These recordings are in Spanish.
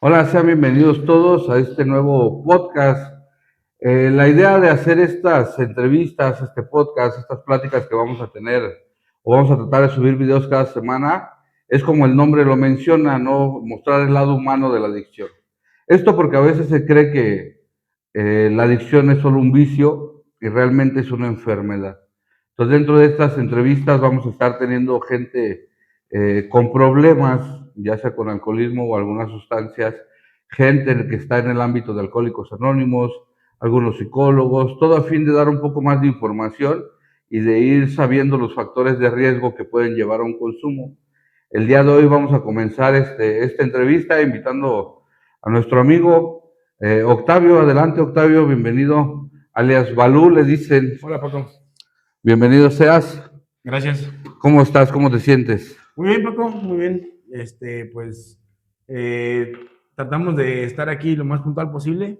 Hola, sean bienvenidos todos a este nuevo podcast. La idea de hacer estas entrevistas, este podcast, estas pláticas que vamos a tener o vamos a tratar de subir videos cada semana, es como el nombre lo menciona, ¿no? Mostrar el lado humano de la adicción. Esto porque a veces se cree que la adicción es solo un vicio y realmente es una enfermedad. Entonces, dentro de estas entrevistas vamos a estar teniendo gente con problemas, ya sea con alcoholismo o algunas sustancias, gente que está en el ámbito de Alcohólicos Anónimos, algunos psicólogos, todo a fin de dar un poco más de información y de ir sabiendo los factores de riesgo que pueden llevar a un consumo. El día de hoy vamos a comenzar esta entrevista invitando a nuestro amigo Octavio. Adelante, Octavio, bienvenido, alias Balú, le dicen. Hola Paco, Bienvenido seas. gracias. ¿Cómo estás? ¿Cómo te sientes? Muy bien Paco, muy bien. Pues eh, tratamos de estar aquí lo más puntual posible.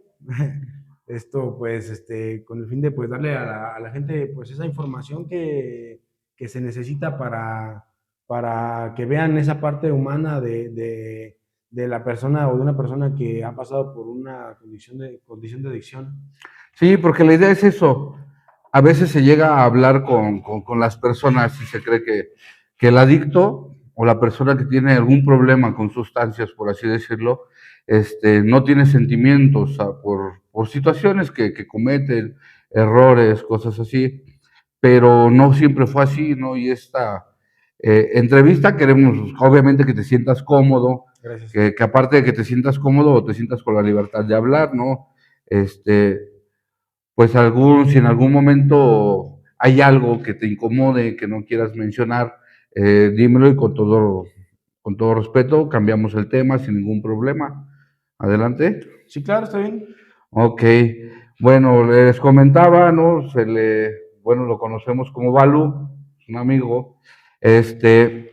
Esto pues con el fin de pues darle a la gente pues esa información que se necesita para que vean esa parte humana de la persona o de una persona que ha pasado por una condición de adicción. Sí, porque la idea es eso. A veces se llega a hablar con las personas y se cree que el adicto o la persona que tiene algún problema con sustancias, por así decirlo, no tiene sentimientos por situaciones que cometen, errores, cosas así, pero no siempre fue así, ¿no? Y esta entrevista queremos, obviamente, que te sientas cómodo, Gracias. que aparte de que te sientas cómodo o te sientas con la libertad de hablar, ¿no? Este, pues si en algún momento hay algo que te incomode, que no quieras mencionar, dímelo y con todo respeto cambiamos el tema sin ningún problema. Adelante. Sí, claro, está bien. Ok, bueno, les comentaba, ¿no? Bueno, lo conocemos como Balu, es un amigo. Este,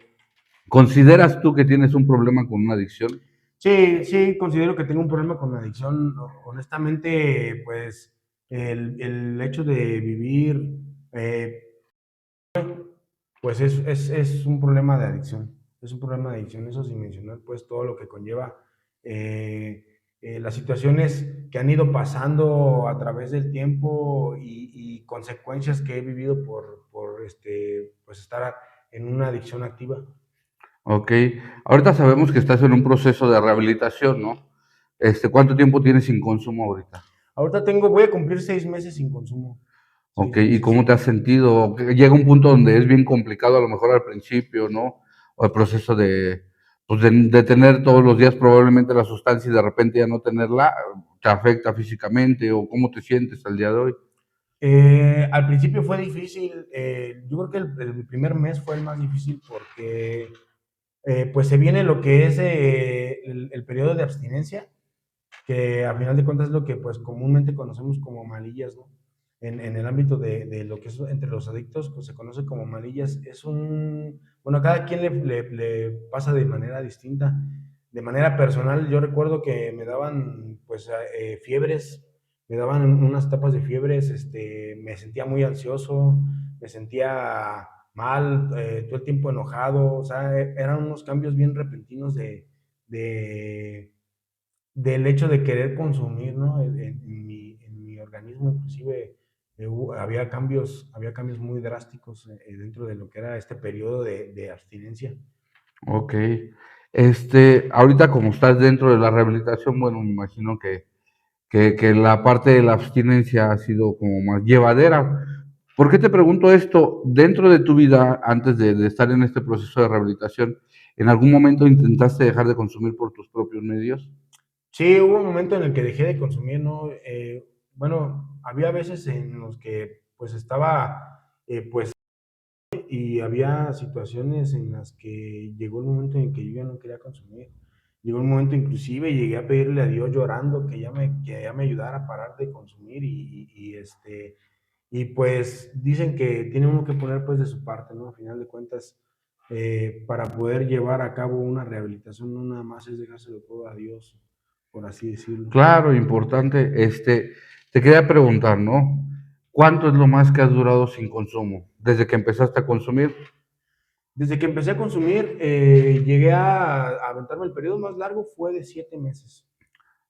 ¿Consideras tú que tienes un problema con una adicción? Sí, sí, considero que tengo un problema con la adicción. Honestamente, pues el hecho de vivir, eh, pues es un problema de adicción. Es un problema de adicción, eso sin mencionar pues todo lo que conlleva las situaciones que han ido pasando a través del tiempo y consecuencias que he vivido por pues estar en una adicción activa. Ok, ahorita sabemos que estás en un proceso de rehabilitación, ¿no? ¿Cuánto tiempo tienes sin consumo ahorita? Ahorita voy a cumplir 6 meses sin consumo. Ok, Seis ¿y meses. cómo te has sentido? Llega un punto donde es bien complicado, a lo mejor al principio, ¿no? O el proceso pues de tener todos los días probablemente la sustancia y de repente ya no tenerla, ¿te afecta físicamente o cómo te sientes al día de hoy? Al principio fue difícil. Yo creo que el primer mes fue el más difícil porque pues se viene lo que es el periodo de abstinencia, que a final de cuentas es lo que pues comúnmente conocemos como malillas, ¿no? En el ámbito de lo que es entre los adictos, pues se conoce como malillas. Bueno, cada quien le pasa de manera distinta. De manera personal, yo recuerdo que me daban pues fiebres, me daban unas etapas de fiebres, me sentía muy ansioso, me sentía mal, todo el tiempo enojado, o sea, eran unos cambios bien repentinos de del hecho de querer consumir, ¿no? En mi organismo, inclusive, había cambios muy drásticos dentro de lo que era este periodo de abstinencia. Ok. Ahorita como estás dentro de la rehabilitación, bueno, me imagino que la parte de la abstinencia ha sido como más llevadera. ¿Por qué te pregunto esto? Dentro de tu vida, antes de estar en este proceso de rehabilitación, ¿en algún momento intentaste dejar de consumir por tus propios medios? Sí, hubo un momento en el que dejé de consumir, ¿no? Bueno, había veces en los que pues estaba, pues, y había situaciones en las que llegó el momento en que yo ya no quería consumir. Llegó un momento inclusive, llegué a pedirle a Dios llorando que ya me ayudara a parar de consumir y pues dicen que tiene uno que poner pues de su parte, ¿no? A final de cuentas, para poder llevar a cabo una rehabilitación, no nada más es dejárselo todo a Dios, por así decirlo. Claro, importante. Te quería preguntar, ¿no? ¿Cuánto es lo más que has durado sin consumo? Desde que empezaste a consumir. Desde que empecé a consumir, llegué a aventarme el periodo más largo, fue de 7 meses.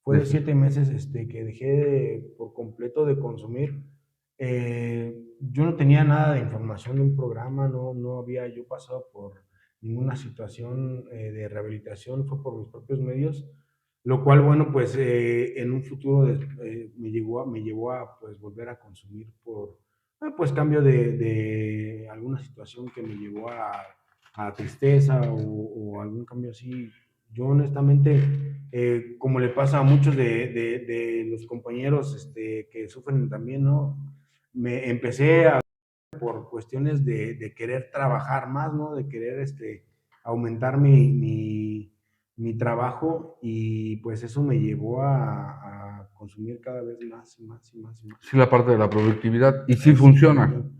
Fue De de 7 meses que dejé por completo de consumir. Yo no tenía nada de información de un programa, no había yo pasado por ninguna situación de rehabilitación, fue por mis propios medios, lo cual, bueno, pues en un futuro me llevó a pues, volver a consumir por pues cambio de alguna situación que me llevó a tristeza o algún cambio así. Yo honestamente, como le pasa a muchos de los compañeros que sufren también, ¿no? Me empecé a por cuestiones de querer trabajar más, ¿no? De querer aumentar mi trabajo y pues eso me llevó a consumir cada vez más y más y más y más. sí, la parte de la productividad. Y sí funciona. Exactamente.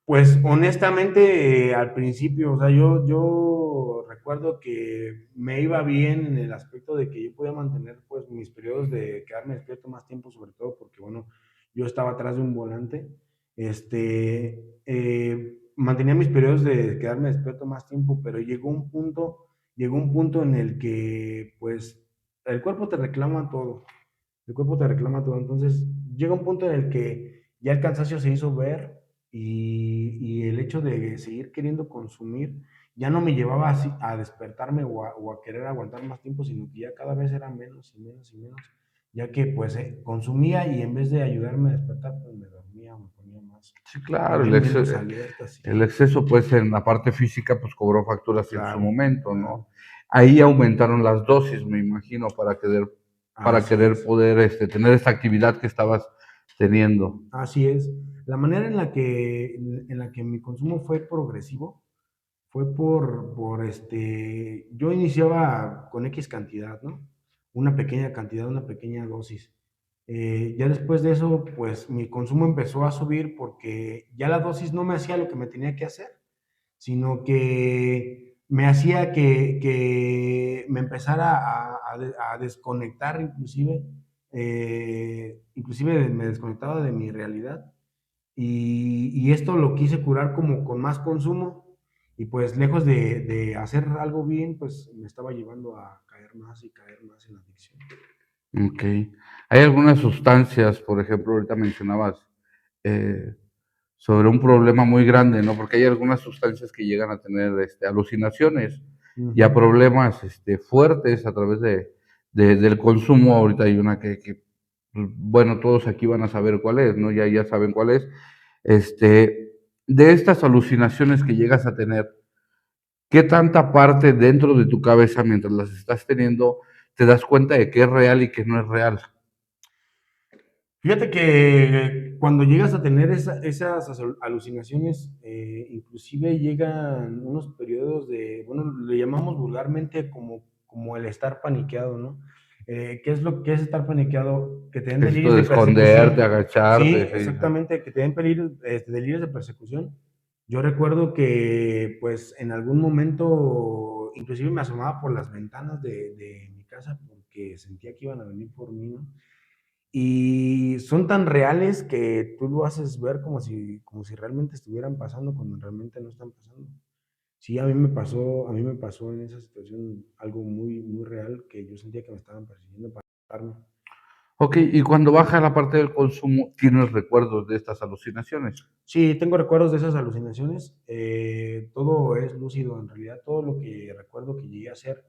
Pues honestamente, al principio, o sea, yo recuerdo que me iba bien en el aspecto de que yo podía mantener pues mis periodos de quedarme despierto más tiempo, sobre todo porque, bueno, yo estaba atrás de un volante, mantenía mis periodos de quedarme despierto más tiempo, pero llegó un punto en el que pues el cuerpo te reclama todo, el cuerpo te reclama todo, entonces llega un punto en el que ya el cansancio se hizo ver y el hecho de seguir queriendo consumir ya no me llevaba así a despertarme o a querer aguantar más tiempo, sino que ya cada vez era menos y menos y menos, ya que pues consumía y en vez de ayudarme a despertar, pues me dormía, me ponía Sí, claro, más menos alerta, sí. el exceso, pues, en la parte física, pues, cobró facturas en su Claro, momento, claro. ¿no? Ahí aumentaron las dosis, me imagino, para Así querer es. poder, tener esta actividad que estabas teniendo. Así es. La manera en la que mi consumo fue progresivo fue yo iniciaba con X cantidad, ¿no? Una pequeña cantidad, una pequeña dosis. Ya después de eso, pues mi consumo empezó a subir porque ya la dosis no me hacía lo que me tenía que hacer, sino que me hacía que me empezara a desconectar inclusive, inclusive me desconectaba de mi realidad y esto lo quise curar como con más consumo y pues lejos de hacer algo bien, pues me estaba llevando a caer más y caer más en la adicción. Ok. Hay algunas sustancias, por ejemplo, ahorita mencionabas eh, sobre un problema muy grande, ¿no? Porque hay algunas sustancias que llegan a tener alucinaciones y a Ujú, problemas fuertes a través del consumo. Ahorita hay una pues, bueno, todos aquí van a saber cuál es, ¿no? Ya saben cuál es. Este, de estas alucinaciones que llegas a tener, ¿qué tanta parte dentro de tu cabeza mientras las estás teniendo te das cuenta de que es real y que no es real? fíjate que cuando llegas a tener esas alucinaciones, inclusive llegan unos periodos bueno, le llamamos vulgarmente como el estar paniqueado, ¿no? ¿Qué es lo que es estar paniqueado? Que te den Esto delirios de de esconderte, persecución. agacharte, Sí, sí. exactamente, que te den delirios de persecución. Yo recuerdo que, pues, en algún momento, inclusive me asomaba por las ventanas de mi casa porque sentía que iban a venir por mí, ¿no? Y son tan reales que tú lo haces ver como si realmente estuvieran pasando cuando realmente no están pasando. Sí, a mí me pasó en esa situación algo muy, muy real que yo sentía que me estaban persiguiendo para matarme. Ok, y cuando baja la parte del consumo, ¿tienes recuerdos de estas alucinaciones? Sí, tengo recuerdos de esas alucinaciones. Todo es lúcido en realidad. Todo lo que recuerdo que llegué a hacer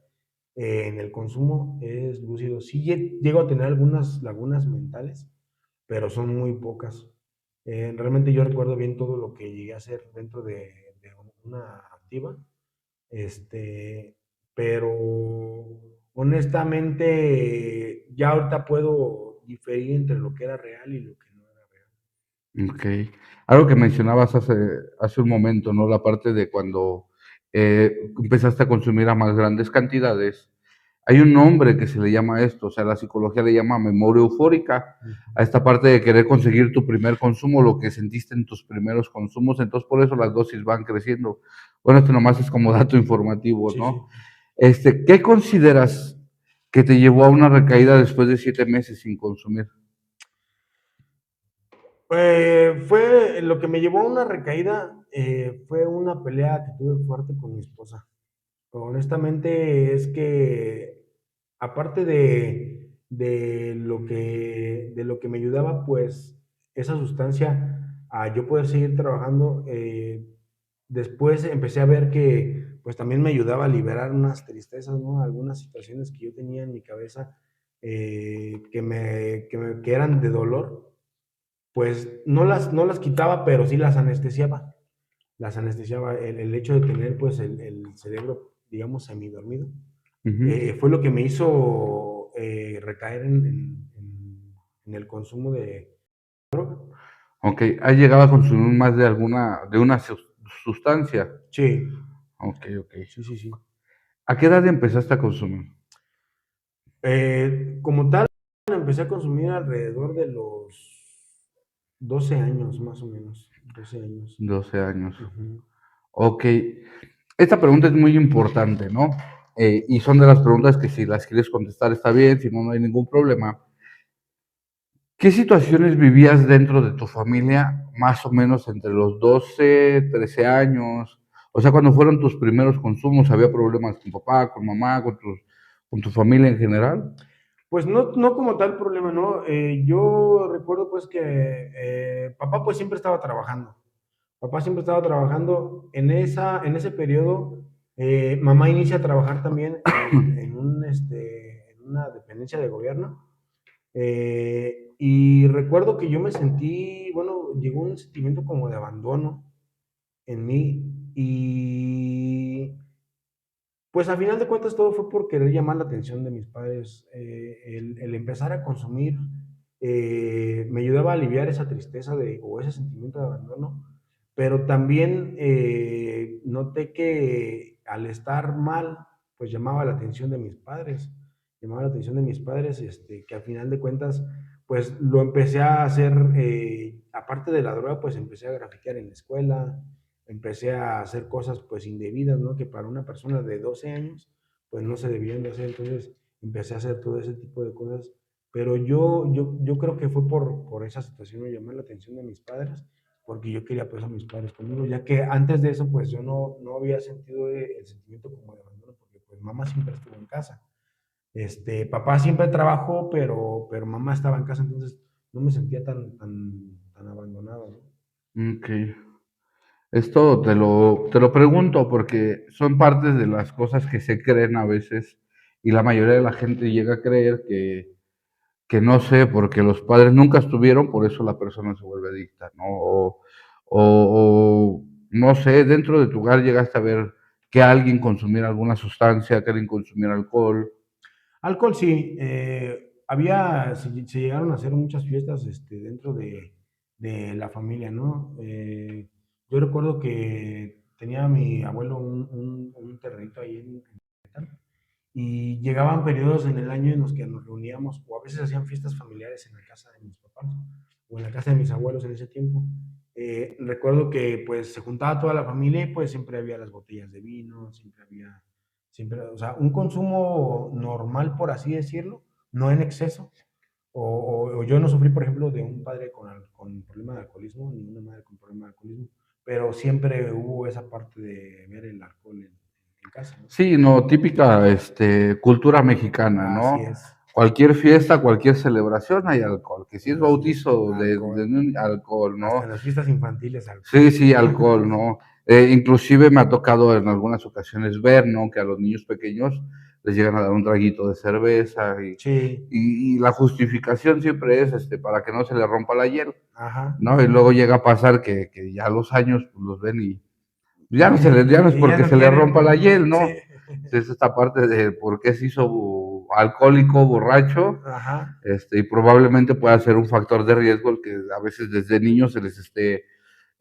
en el consumo es lúcido. Sí llego a tener algunas lagunas mentales, pero son muy pocas. Realmente yo recuerdo bien todo lo que llegué a hacer dentro de una activa, este, pero honestamente ya ahorita puedo diferir entre lo que era real y lo que no era real. Ok. Algo que mencionabas hace un momento, ¿no? La parte de cuando empezaste a consumir a más grandes cantidades. Hay un nombre que se le llama a esto, o sea, la psicología le llama memoria eufórica, a esta parte de querer conseguir tu primer consumo, lo que sentiste en tus primeros consumos, entonces por eso las dosis van creciendo. Bueno, esto nomás es como dato informativo, Sí, sí. ¿no? ¿Qué consideras que te llevó a una recaída después de 7 meses sin consumir? Fue lo que me llevó a una recaída, fue una pelea que tuve fuerte con mi esposa. Honestamente es que aparte de lo que me ayudaba, pues esa sustancia a yo poder seguir trabajando, después empecé a ver que pues también me ayudaba a liberar unas tristezas, ¿no? Algunas situaciones que yo tenía en mi cabeza que eran de dolor, pues no las quitaba, pero sí las anestesiaba. Las anestesiaba. El hecho de tener pues el cerebro, digamos, semidormido, Ujú. fue lo que me hizo recaer en el consumo de droga. Ok, ¿has llegado a consumir más de una sustancia? Sí, Ok, ok. sí, sí, sí. ¿A qué edad empezaste a consumir? Como tal, empecé a consumir alrededor de los 12 años, más o menos. 12 años. 12 años. Ujú. Ok, esta pregunta es muy importante, ¿no? Y son de las preguntas que si las quieres contestar está bien, si no, no hay ningún problema. ¿Qué situaciones vivías dentro de tu familia más o menos entre los 12, 13 años? O sea, cuando fueron tus primeros consumos, ¿había problemas con papá, con mamá, con tu familia en general? Pues no como tal problema, ¿no? Yo recuerdo pues que papá pues siempre estaba trabajando. Papá siempre estaba trabajando. En ese periodo, mamá inicia a trabajar también en una dependencia de gobierno. Y recuerdo que yo me sentí, bueno, llegó un sentimiento como de abandono en mí. Y pues a final de cuentas todo fue por querer llamar la atención de mis padres. El empezar a consumir me ayudaba a aliviar esa tristeza o ese sentimiento de abandono, pero también noté que al estar mal, pues llamaba la atención de mis padres, llamaba la atención de mis padres, que a final de cuentas, pues lo empecé a hacer, aparte de la droga, pues empecé a grafitear en la escuela, empecé a hacer cosas pues indebidas, ¿no? Que para una persona de 12 años pues no se debían de hacer. Entonces empecé a hacer todo ese tipo de cosas, pero yo creo que fue por esa situación, me llamó la atención de mis padres, porque yo quería pues a mis padres conmigo, ya que antes de eso pues yo no había sentido el sentimiento como de abandono, porque pues mamá siempre estuvo en casa. Papá siempre trabajó, pero mamá estaba en casa, entonces no me sentía tan abandonado, ¿no? Ok. Esto te lo pregunto porque son partes de las cosas que se creen a veces y la mayoría de la gente llega a creer que no sé, porque los padres nunca estuvieron, por eso la persona se vuelve adicta, ¿no? O no sé, dentro de tu hogar llegaste a ver que alguien consumiera alguna sustancia, que alguien consumiera alcohol. Alcohol sí, se llegaron a hacer muchas fiestas dentro de la familia, ¿no? Yo recuerdo que tenía mi abuelo un terrenito ahí en Querétaro, y llegaban periodos en el año en los que nos reuníamos, o a veces hacían fiestas familiares en la casa de mis papás, o en la casa de mis abuelos en ese tiempo. Recuerdo que pues se juntaba toda la familia y pues siempre había las botellas de vino, siempre, o sea, un consumo normal, por así decirlo, no en exceso. O yo no sufrí, por ejemplo, de un padre con problema de alcoholismo, ni una madre con problema de alcoholismo, pero siempre hubo esa parte de ver el alcohol en casa, ¿no? Sí, no, típica cultura mexicana, Así ¿no? es, Cualquier fiesta, cualquier celebración hay alcohol, que si es así es, bautizo de alcohol. un alcohol, Hasta ¿no? en las fiestas infantiles, alcohol. Sí, sí, alcohol, ¿no? Inclusive me ha tocado en algunas ocasiones ver, ¿no? Que a los niños pequeños les llegan a dar un traguito de cerveza Sí, y la justificación siempre es para que no se le rompa la hiel, ajá. ¿no? Y luego llega a pasar que ya a los años pues, los ven y ya no es Y ya porque no se le rompa la quieren, hiel, sí, ¿no? Es esta parte de por qué se hizo alcohólico, borracho, ajá. y probablemente pueda ser un factor de riesgo el que a veces desde niños se les esté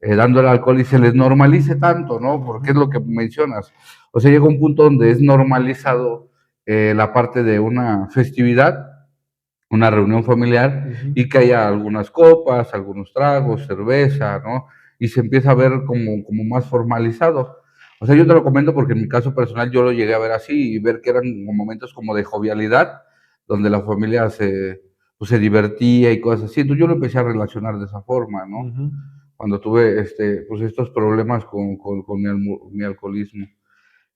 dando el alcohol y se les normalice tanto, ¿no? Porque es Ujú, lo que mencionas. O sea, llega un punto donde es normalizado la parte de una festividad, una reunión familiar, ujú. y que haya algunas copas, algunos tragos, cerveza, ¿no? Y se empieza a ver como más formalizado. O sea, yo te lo comento porque en mi caso personal yo lo llegué a ver así y ver que eran momentos como de jovialidad, donde la familia pues se divertía y cosas así. Entonces yo lo empecé a relacionar de esa forma, ¿no? Ujú. Cuando tuve pues estos problemas con mi alcoholismo.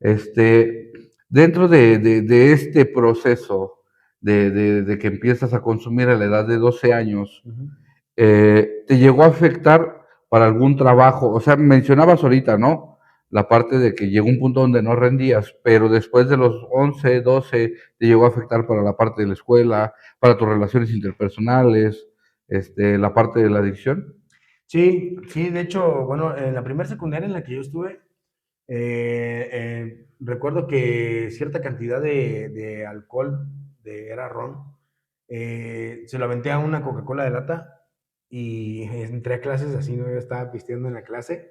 Este, dentro de este proceso de que empiezas a consumir a la edad de 12 años, Ujú. ¿te llegó a afectar para algún trabajo? O sea, mencionabas ahorita, ¿no? La parte de que llegó un punto donde no rendías, pero después de los 11, 12, te llegó a afectar para la parte de la escuela, para tus relaciones interpersonales, la parte de la adicción. Sí, sí, de hecho, bueno, en la primera secundaria en la que yo estuve, recuerdo que cierta cantidad de alcohol, era ron, se lo aventé a una Coca-Cola de lata y entré a clases así, ¿no? Yo estaba pisteando en la clase.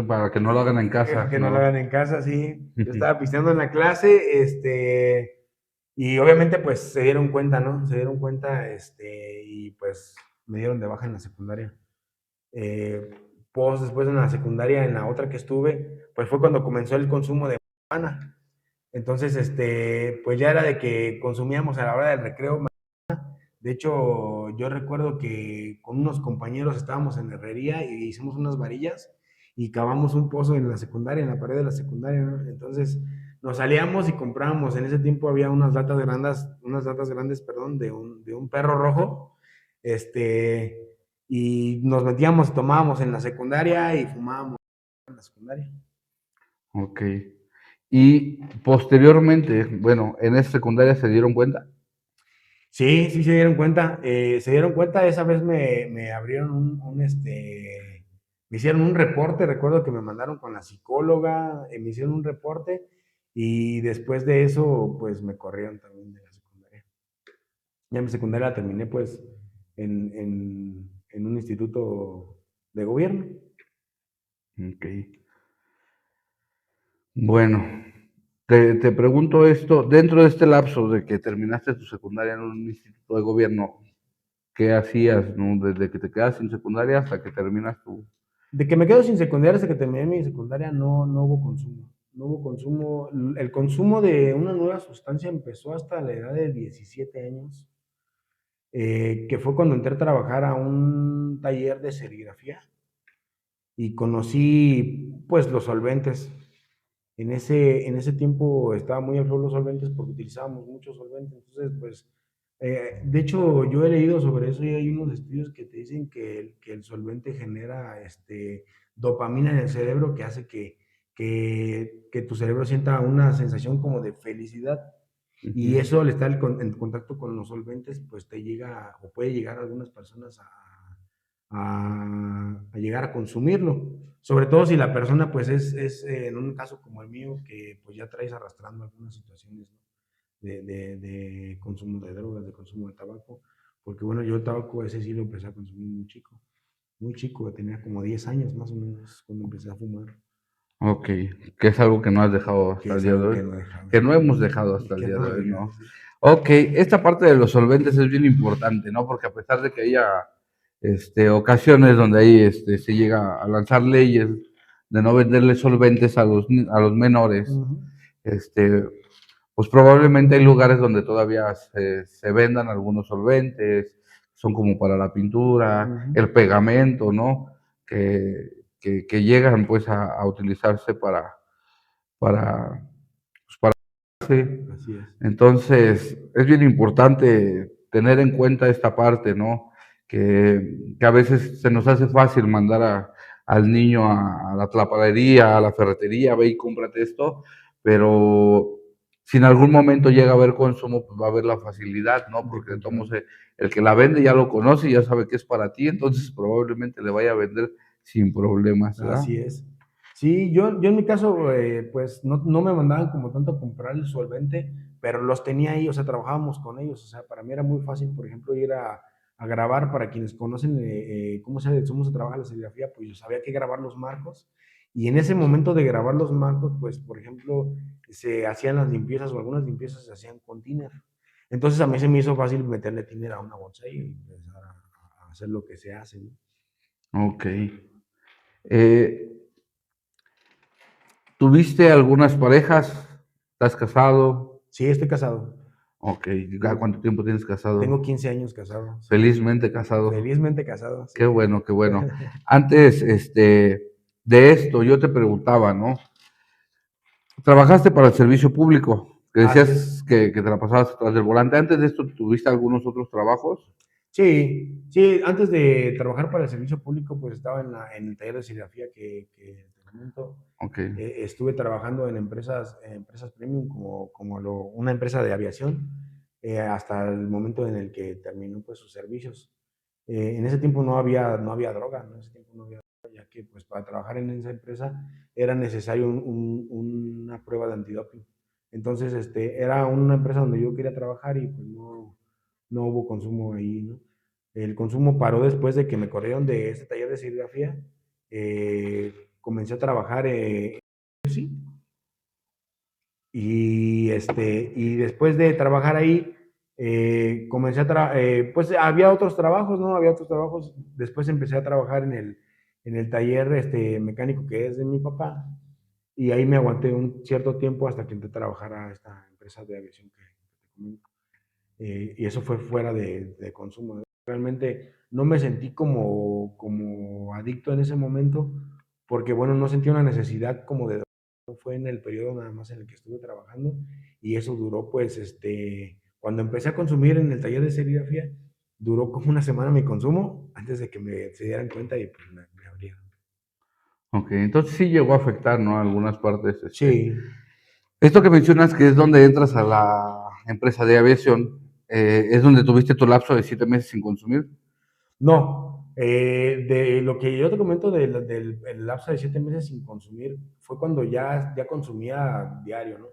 Para que no lo hagan en casa, Que no lo hagan ¿no? en casa, sí. Yo estaba pisteando en la clase, y obviamente pues se dieron cuenta, ¿no? Se dieron cuenta, y pues me dieron de baja en la secundaria. Eh, Después en la secundaria, en la otra que estuve, pues fue cuando comenzó el consumo de marihuana. Entonces, pues ya era de que consumíamos a la hora del recreo. De hecho, yo recuerdo que con unos compañeros estábamos en la herrería y hicimos unas varillas y cavamos un pozo en la secundaria, en la pared de la secundaria, ¿no? Entonces nos salíamos y comprábamos. En ese tiempo había unas latas grandes, perdón, de un perro rojo, y nos metíamos, tomábamos en la secundaria y fumábamos en la secundaria. Ok. Y posteriormente, bueno, en esa secundaria se dieron cuenta. Sí, sí se dieron cuenta. Se dieron cuenta, esa vez me abrieron me hicieron un reporte, recuerdo que me mandaron con la psicóloga, me hicieron un reporte y después de eso, pues me corrieron también de la secundaria. Ya mi secundaria la terminé pues en un instituto de gobierno. Ok. Bueno, te pregunto esto, dentro de este lapso de que terminaste tu secundaria en un instituto de gobierno, ¿qué hacías, no? Desde que te quedas sin secundaria hasta que terminas tu... De que me quedo sin secundaria hasta que terminé mi secundaria, no hubo consumo. No hubo consumo. El consumo de una nueva sustancia empezó hasta la edad de 17 años, que fue cuando entré a trabajar a un taller de serigrafía y conocí pues los solventes. En ese tiempo estaba muy al flor los solventes porque utilizábamos muchos solventes. Entonces, pues, de hecho, yo he leído sobre eso y hay unos estudios que te dicen que el solvente genera dopamina en el cerebro que hace que tu cerebro sienta una sensación como de felicidad. Y Ujú. eso al estar en contacto con los solventes, pues te llega o puede llegar a algunas personas a llegar a consumirlo. Sobre todo si la persona, pues, en un caso como el mío, que pues ya traes arrastrando algunas situaciones, ¿no? de consumo de drogas, de consumo de tabaco. Porque bueno, yo el tabaco ese sí lo empecé a consumir muy chico, tenía como 10 años más o menos cuando empecé a fumar, Ok, que es algo que no has dejado hasta que el es día de algo hoy, que no he dejado, que no hemos dejado hasta el que día no de he hoy, dejado, ¿no? sí. Ok, esta parte de los solventes es bien importante, ¿no? Porque a pesar de que haya ocasiones donde ahí se llega a lanzar leyes de no venderle solventes a los menores, Ujú, este, pues probablemente hay lugares donde todavía se vendan algunos solventes, son como para la pintura, ujú. el pegamento, ¿no? Que llegan pues a utilizarse para, pues, para hacerse. Así es. Entonces, es bien importante tener en cuenta esta parte, ¿no? Que a veces se nos hace fácil mandar al niño a la tlapalería, a la ferretería, ve y cómprate esto, pero si en algún momento llega a haber consumo, pues va a haber la facilidad, ¿no? De Porque comprar. el que la vende ya lo conoce y ya sabe que es para ti, entonces probablemente le vaya a vender sin problemas, ¿verdad? Así es. Sí, yo en mi caso, pues no me mandaban como tanto a comprar el solvente, pero los tenía ahí, o sea, trabajábamos con ellos, o sea, para mí era muy fácil, por ejemplo, ir a grabar, para quienes conocen cómo se trabaja la serigrafía, pues yo sabía que grabar los marcos, y en ese momento de grabar los marcos, pues, por ejemplo, se hacían las limpiezas o algunas limpiezas se hacían con thinner. Entonces a mí se me hizo fácil meterle thinner a una bonsai y empezar a hacer lo que se hace, ¿no? Ok. Eh, ¿Tuviste algunas parejas? ¿Estás casado? Sí, estoy casado. Ok, ¿ya cuánto tiempo tienes casado? Tengo 15 años casado, sí. Felizmente casado. Felizmente casado, Qué sí. bueno, qué bueno. Antes, de esto, yo te preguntaba, ¿no? Trabajaste para el servicio público, que Así es. decías que te la pasabas atrás del volante. Antes de esto, ¿tuviste algunos otros trabajos? Sí, sí, antes de trabajar para el servicio público, pues estaba en el taller de serigrafía que te comento. Ok, Estuve trabajando en empresas premium una empresa de aviación hasta el momento en el que terminó pues sus servicios. En ese tiempo no había droga, ¿no? En ese tiempo no había droga, ya que pues para trabajar en esa empresa era necesario una prueba de antidoping. Entonces, era una empresa donde yo quería trabajar y pues no hubo consumo ahí, ¿no? El consumo paró después de que me corrieron de ese taller de serigrafía. Comencé a trabajar y después de trabajar ahí, pues había otros trabajos, ¿no? Había otros trabajos. Después empecé a trabajar en el taller mecánico que es de mi papá. Y ahí me aguanté un cierto tiempo hasta que entré a trabajar a esta empresa de aviación que te comento. Y eso fue fuera de consumo. Realmente no me sentí como adicto en ese momento, porque bueno, no sentí una necesidad como de fue en el periodo nada más en el que estuve trabajando y eso duró pues cuando empecé a consumir en el taller de serigrafía duró como una semana mi consumo antes de que se dieran cuenta y pues me abrieron. ok. Entonces sí llegó a afectar, ¿no? Algunas partes. Sí. Esto que mencionas que es donde entras a la empresa de aviación, es donde tuviste tu lapso de 7 meses sin consumir. No, de lo que yo te comento del el lapso de 7 meses sin consumir fue cuando ya consumía diario, ¿no?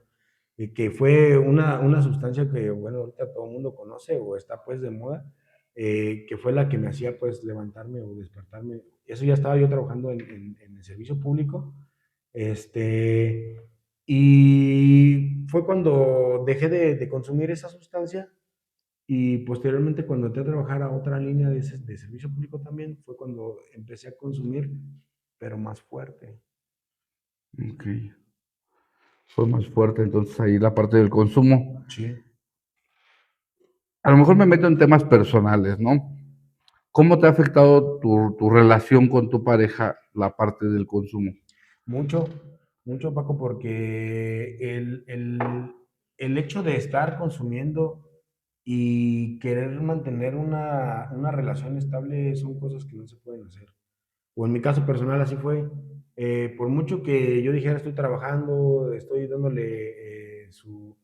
Y que fue una sustancia que, bueno, ahorita todo el mundo conoce o está pues de moda, que fue la que me hacía pues levantarme o despertarme. Eso ya estaba yo trabajando en el servicio público, y fue cuando dejé de consumir esa sustancia y posteriormente, cuando entré a trabajar a otra línea de servicio público también, fue cuando empecé a consumir, pero más fuerte. Ok. Fue más fuerte entonces ahí la parte del consumo. Sí. A lo mejor me meto en temas personales, ¿no? ¿Cómo te ha afectado tu relación con tu pareja la parte del consumo? Mucho, mucho, Paco, porque el hecho de estar consumiendo y querer mantener una relación estable son cosas que no se pueden hacer. O en mi caso personal así fue. Por mucho que yo dijera estoy trabajando, estoy dándole su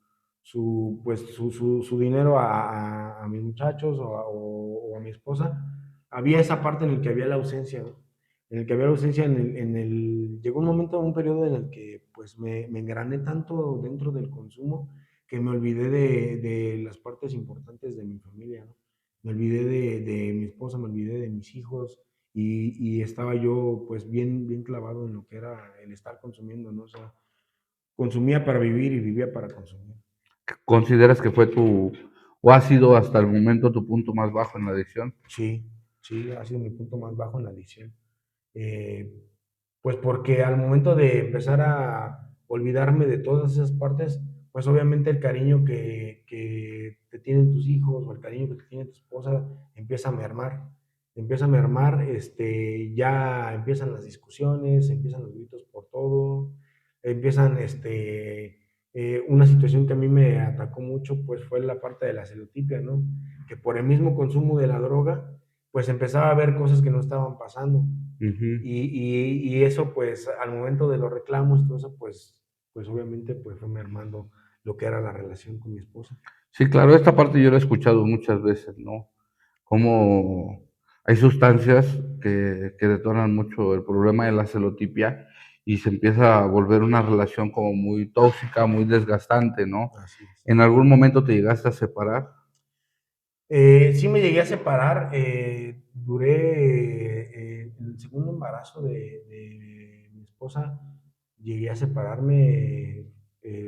dinero a mis muchachos o a mi esposa, había esa parte en el que había la ausencia, ¿no? En el que había la ausencia, llegó un momento, un periodo en el que pues me engrané tanto dentro del consumo que me olvidé de las partes importantes de mi familia, ¿no? Me olvidé de mi esposa, me olvidé de mis hijos, y estaba yo pues bien, bien clavado en lo que era el estar consumiendo, ¿no? O sea, consumía para vivir y vivía para consumir. ¿Consideras que fue o ha sido hasta el momento tu punto más bajo en la adicción? Sí, sí, ha sido mi punto más bajo en la adicción. Eh, pues porque al momento de empezar a olvidarme de todas esas partes, pues obviamente el cariño que te tienen tus hijos o el cariño que te tiene tu esposa empieza a mermar. Empieza a mermar, ya empiezan las discusiones, empiezan los gritos por todo, empiezan, una situación que a mí me atacó mucho, pues fue la parte de la celotipia, ¿no? Que por el mismo consumo de la droga, pues empezaba a ver cosas que no estaban pasando. Ujú. Y eso, pues, al momento de los reclamos y todo eso, pues obviamente, pues fue mermando lo que era la relación con mi esposa. Sí, claro, esta parte yo la he escuchado muchas veces, ¿no? Cómo hay sustancias que detonan mucho el problema de la celotipia y se empieza a volver una relación como muy tóxica, muy desgastante, ¿no? Así es. ¿En algún momento te llegaste a separar? Sí me llegué a separar, duré, en el segundo embarazo de mi esposa, llegué a separarme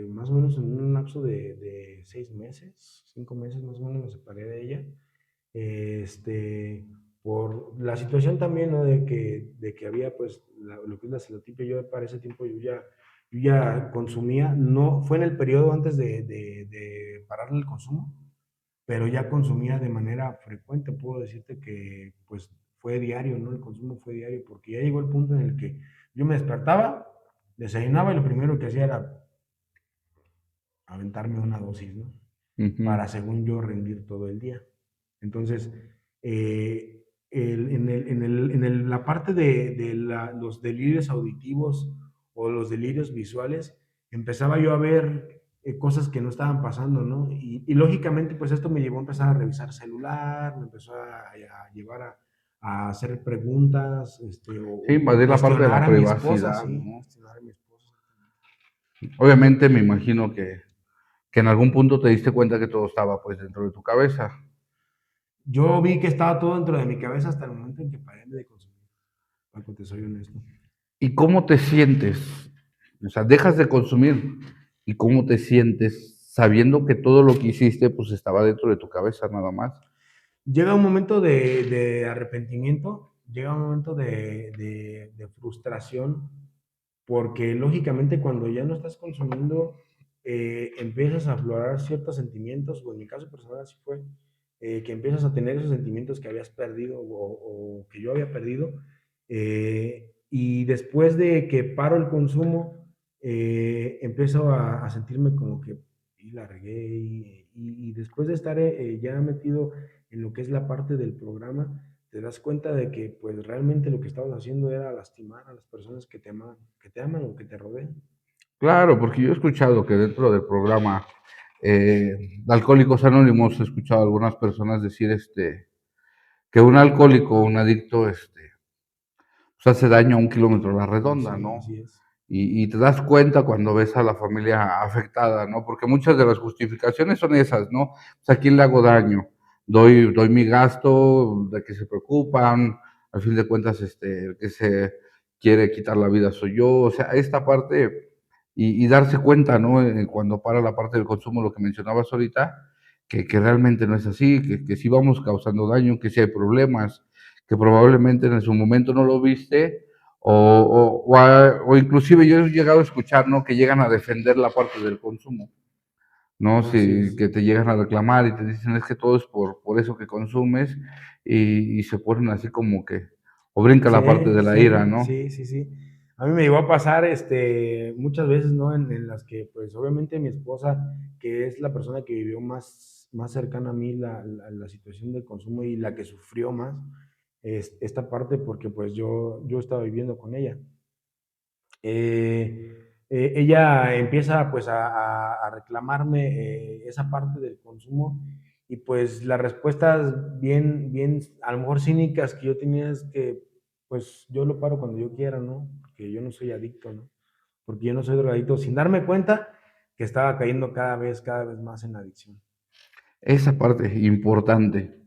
más o menos en un lapso de 6 meses, 5 meses más o menos me separé de ella. Por la situación también, ¿no? De que había pues lo que es la celotipia, yo para ese tiempo yo yo ya consumía, no, fue en el periodo antes de pararle el consumo, pero ya consumía de manera frecuente. Puedo decirte que pues fue diario, ¿no? El consumo fue diario, porque ya llegó el punto en el que yo me despertaba, desayunaba y lo primero que hacía era aventarme una dosis, ¿no? Ujú. Para, según yo, rendir todo el día. Entonces, la parte de los delirios auditivos o los delirios visuales, empezaba yo a ver cosas que no estaban pasando, ¿no? Lógicamente, pues esto me llevó a empezar a revisar celular, me empezó a llevar a hacer preguntas, Sí, o invadir la parte de cuestionar la a mi esposa, privacidad, sí, ¿no? cuestionar a mi esposa. Obviamente me imagino que en algún punto te diste cuenta que todo estaba pues dentro de tu cabeza. Yo vi que estaba todo dentro de mi cabeza hasta el momento en que paré de consumir, Paco, te soy honesto. ¿Y cómo te sientes? O sea, dejas de consumir y cómo te sientes sabiendo que todo lo que hiciste pues estaba dentro de tu cabeza nada más. Llega un momento de arrepentimiento, llega un momento de frustración, porque lógicamente cuando ya no estás consumiendo, empiezas a aflorar ciertos sentimientos, o en mi caso personal así fue, que empiezas a tener esos sentimientos que habías perdido o que yo había perdido, y después de que paro el consumo, empiezo a sentirme como que y la regué, y después de estar ya metido en lo que es la parte del programa, te das cuenta de que pues realmente lo que estabas haciendo era lastimar a las personas que te aman o que te rodean. Claro, porque yo he escuchado que dentro del programa de Alcohólicos Anónimos he escuchado a algunas personas decir que un alcohólico, un adicto, pues hace daño a 1 kilómetro a la redonda, Sí, ¿no? así es. Y te das cuenta cuando ves a la familia afectada, ¿no? Porque muchas de las justificaciones son esas, ¿no? Pues a quién le hago daño, doy mi gasto, de que se preocupan, al fin de cuentas, el que se quiere quitar la vida soy yo, o sea, esta parte y darse cuenta, ¿no? Cuando para la parte del consumo, lo que mencionabas ahorita, que realmente no es así, que sí vamos causando daño, que sí hay problemas, que probablemente en su momento no lo viste, o inclusive yo he llegado a escuchar, ¿no? Que llegan a defender la parte del consumo, ¿no? Así Si, es. que te llegan a reclamar y te dicen es que todo es por eso que consumes y se ponen así como que, o brinca la parte Sí, de la ira, sí, ¿no? sí, sí, sí. A mí me llegó a pasar muchas veces, ¿no? En las que, pues, obviamente mi esposa, que es la persona que vivió más cercana a mí la situación del consumo y la que sufrió más, es esta parte porque, pues, yo estaba viviendo con ella. Ella empieza, pues, a reclamarme esa parte del consumo, y, pues, las respuestas bien, a lo mejor cínicas que yo tenía es que, pues, yo lo paro cuando yo quiera, ¿no? Porque yo no soy adicto, ¿no? Porque yo no soy drogadicto, sin darme cuenta que estaba cayendo cada vez más en la adicción. Esa parte importante,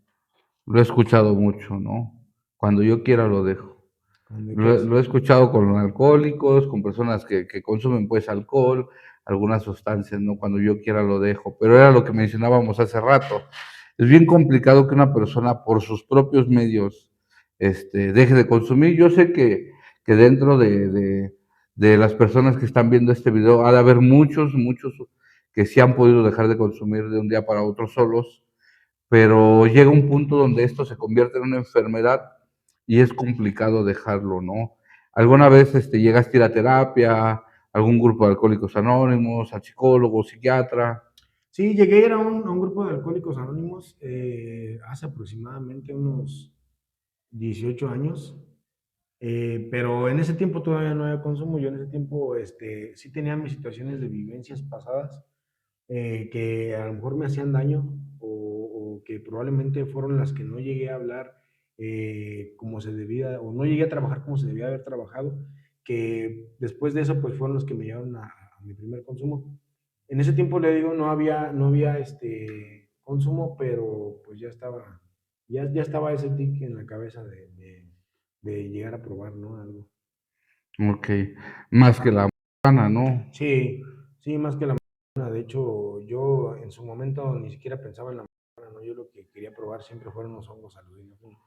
lo he escuchado mucho, ¿no? Cuando yo quiera lo dejo. Cuando yo quiera, Lo he sí. escuchado con alcohólicos, con personas que consumen pues alcohol, algunas sustancias, ¿no? Cuando yo quiera lo dejo. Pero era lo que mencionábamos hace rato. Es bien complicado que una persona por sus propios medios deje de consumir. Yo sé que dentro de las personas que están viendo este video ha de haber muchos que sí han podido dejar de consumir de un día para otro solos, pero llega un punto donde esto se convierte en una enfermedad y es complicado dejarlo, ¿no? ¿Alguna vez llegaste a ir a terapia, algún grupo de alcohólicos anónimos, al psicólogo, psiquiatra? Sí, llegué a ir a un grupo de alcohólicos anónimos hace aproximadamente unos 18 años. Pero en ese tiempo todavía no había consumo. Yo en ese tiempo sí tenía mis situaciones de vivencias pasadas que a lo mejor me hacían daño, o que probablemente fueron las que no llegué a hablar como se debía, o no llegué a trabajar como se debía haber trabajado, que después de eso pues fueron los que me llevaron a mi primer consumo. En ese tiempo, le digo, no había consumo, pero pues ya estaba ese tic en la cabeza de llegar a probar, ¿no? Algo. Ok, más que la marihuana, ¿no? Sí, sí, más que la marihuana. De hecho, yo en su momento ni siquiera pensaba en la marihuana, ¿no? Yo lo que quería probar siempre fueron los hongos alucinógenos.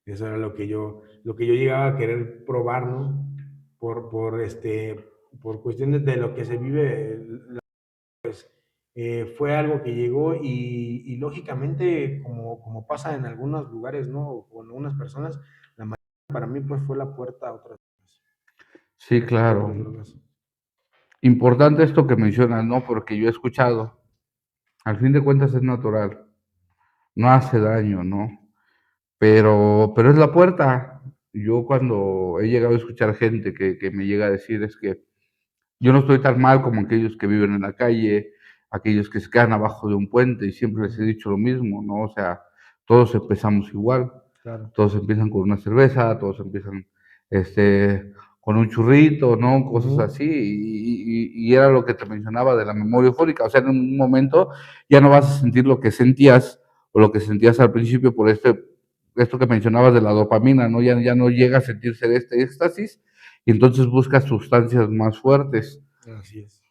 Eso era lo que yo llegaba a querer probar, ¿no? Por por cuestiones de lo que se vive, fue algo que llegó y lógicamente, como pasa en algunos lugares, ¿no? O con algunas personas, la mayoría para mí pues fue la puerta Sí, a claro. otras drogas. Importante esto que mencionas, ¿no? Porque yo he escuchado, al fin de cuentas es natural, no hace daño, ¿no? Pero es la puerta. Yo cuando he llegado a escuchar gente que me llega a decir es que yo no estoy tan mal como aquellos que viven en la calle, aquellos que se quedan abajo de un puente, y siempre les he dicho lo mismo, ¿no? O sea, todos empezamos igual, Claro. todos empiezan con una cerveza, todos empiezan con un churrito, ¿no? Cosas Ujú. así, y era lo que te mencionaba de la memoria eufórica, o sea, en un momento ya no vas a sentir lo que sentías o lo que sentías al principio por esto que mencionabas de la dopamina, ¿no? Ya no llega a sentirse este éxtasis, y entonces buscas sustancias más fuertes. Así es.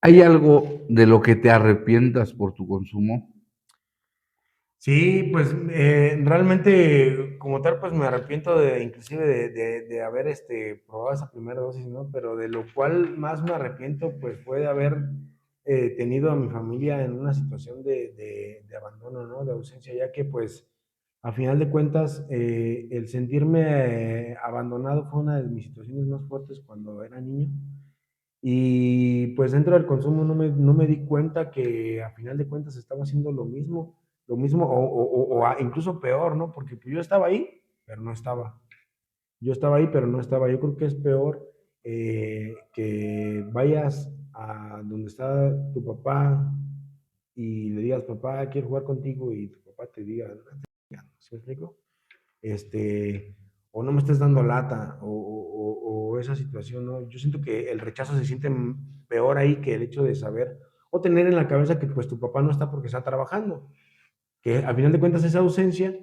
¿Hay algo de lo que te arrepientas por tu consumo? Sí, pues realmente como tal, pues me arrepiento de inclusive de haber probado esa primera dosis, ¿no? Pero de lo cual más me arrepiento, pues fue de haber tenido a mi familia en una situación de abandono, ¿no? De ausencia, ya que pues a final de cuentas el sentirme abandonado fue una de mis situaciones más fuertes cuando era niño. Y pues dentro del consumo no me di cuenta que a final de cuentas estaba haciendo lo mismo incluso peor, ¿no? Porque pues, yo estaba ahí, pero no estaba. Yo estaba ahí, pero no estaba. Yo creo que es peor que vayas a donde está tu papá y le digas, papá, quiero jugar contigo, y tu papá te diga, "No, ¿sí me explico? este, o no me estés dando lata, o esa situación, ¿no? Yo siento que el rechazo se siente peor ahí que el hecho de saber o tener en la cabeza que pues tu papá no está porque está trabajando, que al final de cuentas es ausencia,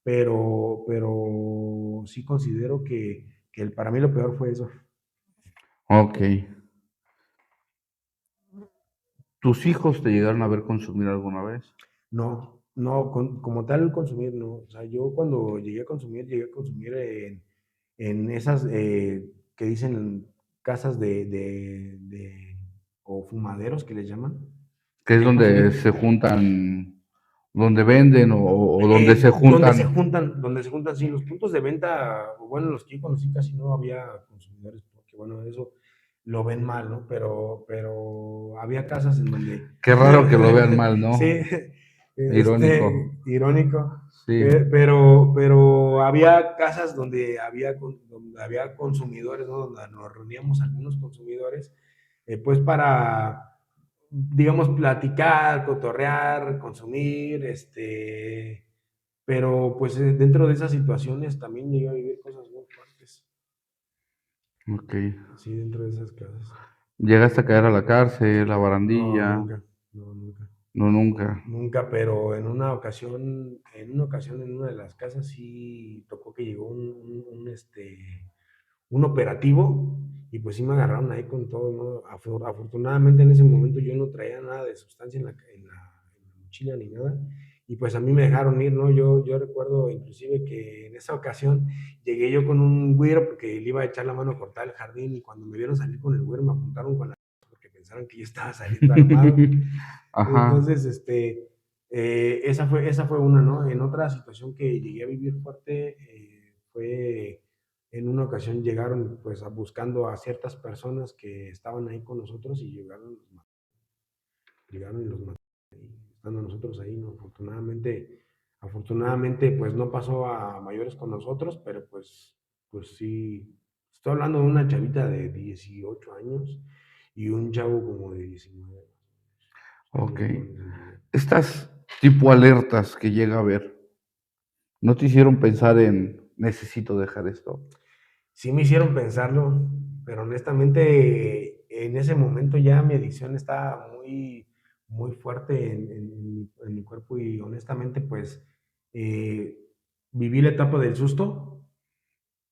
pero sí considero que para mí lo peor fue eso. Ok. ¿Tus hijos te llegaron a ver consumir alguna vez? No, no, como tal consumir, no. O sea, yo cuando llegué a consumir en esas que dicen casas o fumaderos que les llaman. Que es Llegué a donde consumir se juntan, donde venden o donde se juntan. donde se juntan, sí, los puntos de venta, bueno, los que yo conocí casi no había consumidores, porque bueno, eso lo ven mal, ¿no? Pero había casas en donde, Qué raro que lo vean mal, sí, ¿no? Irónico. irónico, Sí. pero había casas donde había consumidores, ¿no? Donde nos reuníamos algunos consumidores, pues para digamos, platicar, cotorrear, consumir, pero pues dentro de esas situaciones también llegué a vivir cosas muy fuertes, Ok. sí, dentro de esas casas. ¿Llegaste a caer a la cárcel, a No, barandilla? nunca, no, nunca. No, nunca. Nunca, pero en una ocasión en una de las casas sí tocó que llegó un operativo y pues sí me agarraron ahí con todo, ¿no? Afortunadamente en ese momento yo no traía nada de sustancia en la mochila ni nada, y pues a mí me dejaron ir, ¿no? Yo recuerdo inclusive que en esa ocasión llegué yo con un güiro porque le iba a echar la mano a cortar el jardín, y cuando me vieron salir con el güiro me apuntaron con la porque pensaron que yo estaba saliendo armado. Ajá. Entonces, esa fue una, ¿no? En otra situación que llegué a vivir fuerte, fue en una ocasión llegaron pues buscando a ciertas personas que estaban ahí con nosotros, y llegaron y los mataron estando nosotros ahí, ¿no? Afortunadamente pues no pasó a mayores con nosotros, pero pues sí, estoy hablando de una chavita de 18 años y un chavo como de 19. Son Ok. muy jóvenes en realidad. Estas tipo alertas que llega a ver, ¿no te hicieron pensar en necesito dejar esto? Sí me hicieron pensarlo, pero honestamente en ese momento ya mi adicción estaba muy, muy fuerte en mi cuerpo, y honestamente pues eh, viví la etapa del susto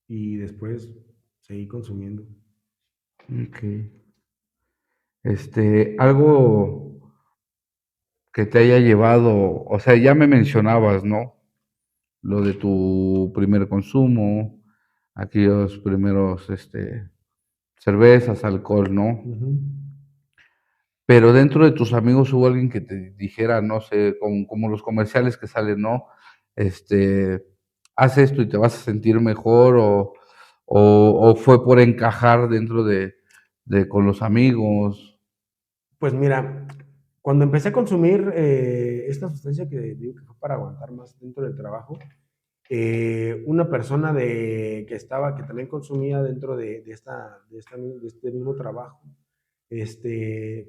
y después seguí consumiendo. Ok. Algo que te haya llevado, o sea, ya me mencionabas, ¿no? Lo de tu primer consumo, aquellos primeros, cervezas, alcohol, ¿no? Ujú. Pero dentro de tus amigos hubo alguien que te dijera, no sé, como los comerciales que salen, ¿no? Este, haz esto y te vas a sentir mejor, o fue por encajar dentro de con los amigos. Pues mira, cuando empecé a consumir esta sustancia que digo que fue para aguantar más dentro del trabajo, una persona que también consumía dentro de este mismo trabajo,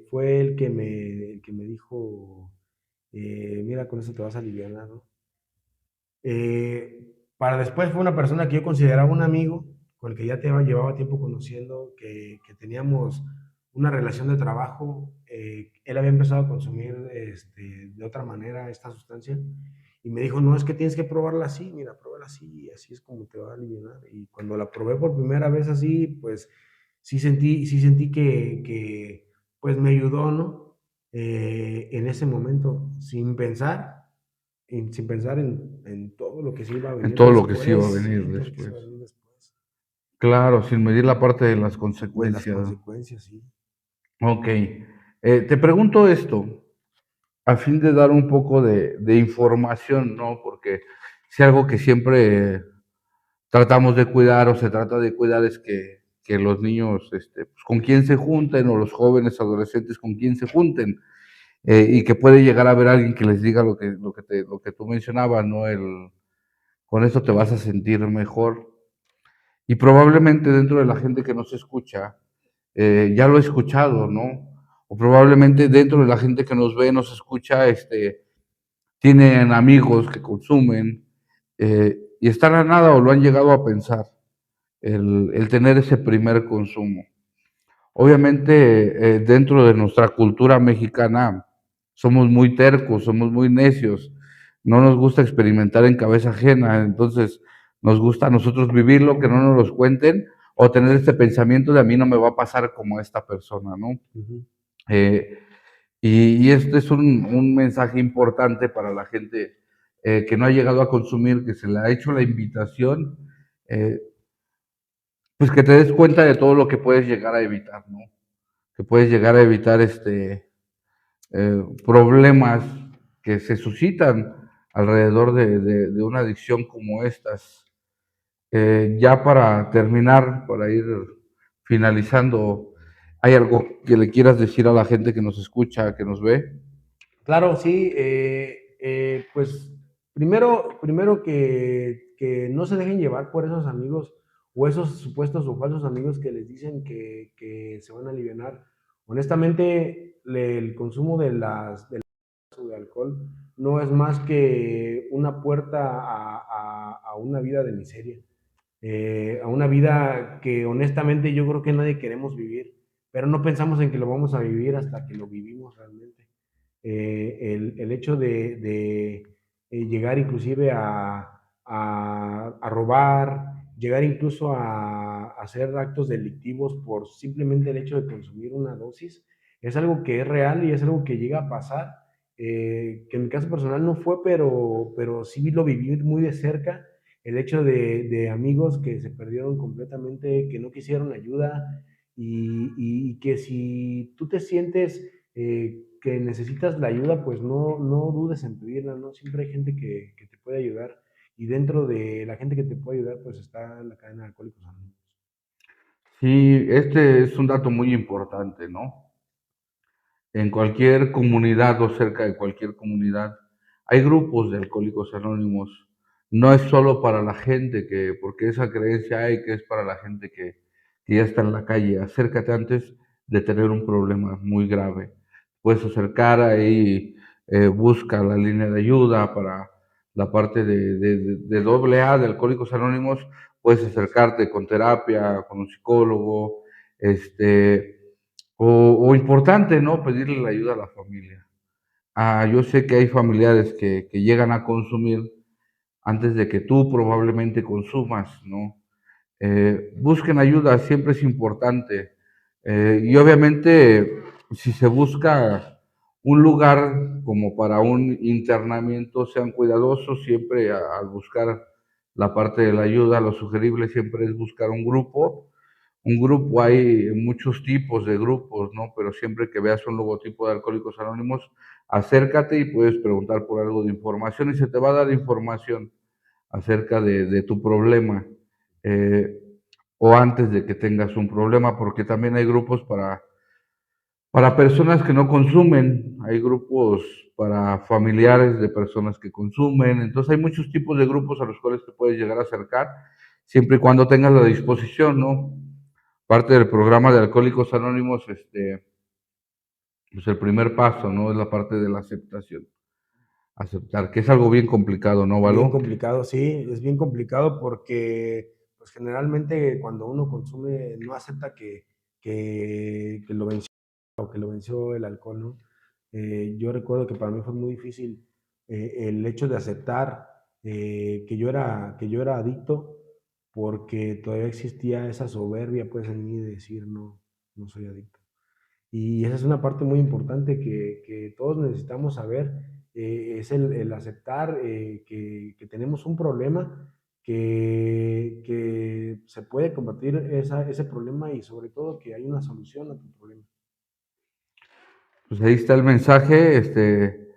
fue el que me dijo, mira, con eso te vas a aliviar, ¿no? Para después fue una persona que yo consideraba un amigo, con el que ya llevaba tiempo conociendo, que teníamos una relación de trabajo. Él había empezado a consumir de otra manera esta sustancia y me dijo, no, es que tienes que probarla así, mira, pruébala así y así es como te va a aliviar. Y cuando la probé por primera vez así, pues sí sentí pues me ayudó, ¿no? En ese momento, sin pensar en todo lo que se iba a En venir todo lo que sí iba a después, venir sí, todo lo que se después. iba a venir después, Claro, sin medir la parte de las de las consecuencias. consecuencias, sí. Ok. Te pregunto esto, a fin de dar un poco de información, ¿no? Porque si algo que siempre tratamos de cuidar o se trata de cuidar es que los niños, pues, con quién se junten, o los jóvenes, adolescentes con quién se junten, y que puede llegar a haber alguien que les diga lo que tú mencionabas, ¿no? Con esto te vas a sentir mejor. Y probablemente dentro de la gente que nos escucha, ya lo he escuchado, ¿no? O probablemente dentro de la gente que nos ve, nos escucha, tienen amigos que consumen, y están a nada o lo han llegado a pensar, el tener ese primer consumo. Obviamente, dentro de nuestra cultura mexicana, somos muy tercos, somos muy necios, no nos gusta experimentar en cabeza ajena, entonces nos gusta a nosotros vivirlo, que no nos los cuenten, o tener este pensamiento de a mí no me va a pasar como a esta persona, ¿no? Ujú. Eh, y este es un mensaje importante para la gente que no ha llegado a consumir, que se le ha hecho la invitación, eh, pues que te des cuenta de todo lo que puedes llegar a evitar, ¿no? Que puedes llegar a evitar problemas que se suscitan alrededor de una adicción como estas. Ya para terminar, para ir finalizando, ¿hay algo que le quieras decir a la gente que nos escucha, que nos ve? Claro, sí, pues primero que no se dejen llevar por esos amigos o esos supuestos o falsos amigos que les dicen que se van a alivianar. Honestamente, el consumo de alcohol no es más que una puerta a una vida de miseria, a una vida que honestamente yo creo que nadie queremos vivir, pero no pensamos en que lo vamos a vivir hasta que lo vivimos realmente. El hecho de llegar inclusive a robar, llegar incluso a hacer actos delictivos por simplemente el hecho de consumir una dosis, es algo que es real y es algo que llega a pasar, que en mi caso personal no fue, pero sí lo viví muy de cerca, el hecho de amigos que se perdieron completamente, que no quisieron ayuda y que si tú te sientes que necesitas la ayuda, pues no dudes en pedirla, ¿no? Siempre hay gente que te puede ayudar y dentro de la gente que te puede ayudar, pues está la cadena de Alcohólicos Anónimos. Sí, este es un dato muy importante, ¿no? En cualquier comunidad o cerca de cualquier comunidad hay grupos de alcohólicos anónimos. No es solo para la gente que, porque esa creencia hay que es para la gente que ya está en la calle. Acércate antes de tener un problema muy grave. Puedes acercar ahí, busca la línea de ayuda para la parte de doble A de Alcohólicos Anónimos. Puedes acercarte con terapia, con un psicólogo, o importante, ¿no? Pedirle la ayuda a la familia. Yo sé que hay familiares que llegan a consumir antes de que tú probablemente consumas, ¿no? Busquen ayuda, siempre es importante. Y obviamente, si se busca un lugar como para un internamiento, sean cuidadosos siempre al buscar la parte de la ayuda. Lo sugerible siempre es buscar un grupo un grupo, hay muchos tipos de grupos, ¿no? Pero siempre que veas un logotipo de Alcohólicos Anónimos, acércate y puedes preguntar por algo de información y se te va a dar información acerca de tu problema eh, o antes de que tengas un problema, porque también hay grupos para personas que no consumen, hay grupos para familiares de personas que consumen, entonces hay muchos tipos de grupos a los cuales te puedes llegar a acercar, siempre y cuando tengas la disposición, ¿no? Parte del programa de Alcohólicos Anónimos, pues el primer paso, ¿no? Es la parte de la aceptación. Aceptar, que es algo bien complicado, ¿no, Bien Valo? complicado, sí, es bien complicado porque pues generalmente cuando uno consume no acepta que lo venció o que lo venció el alcohol, ¿no? Yo recuerdo que para mí fue muy difícil el hecho de aceptar que yo era adicto porque todavía existía esa soberbia pues en mí de decir no, no soy adicto. Y esa es una parte muy importante que todos necesitamos saber, es el aceptar que tenemos un problema, que se puede combatir ese problema y sobre todo que hay una solución a tu problema. Pues ahí está el mensaje,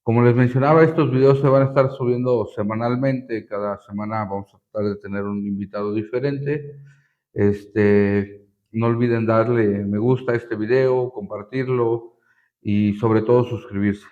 como les mencionaba, estos videos se van a estar subiendo semanalmente, cada semana vamos a tratar de tener un invitado diferente, no olviden darle me gusta a este video, compartirlo y sobre todo suscribirse.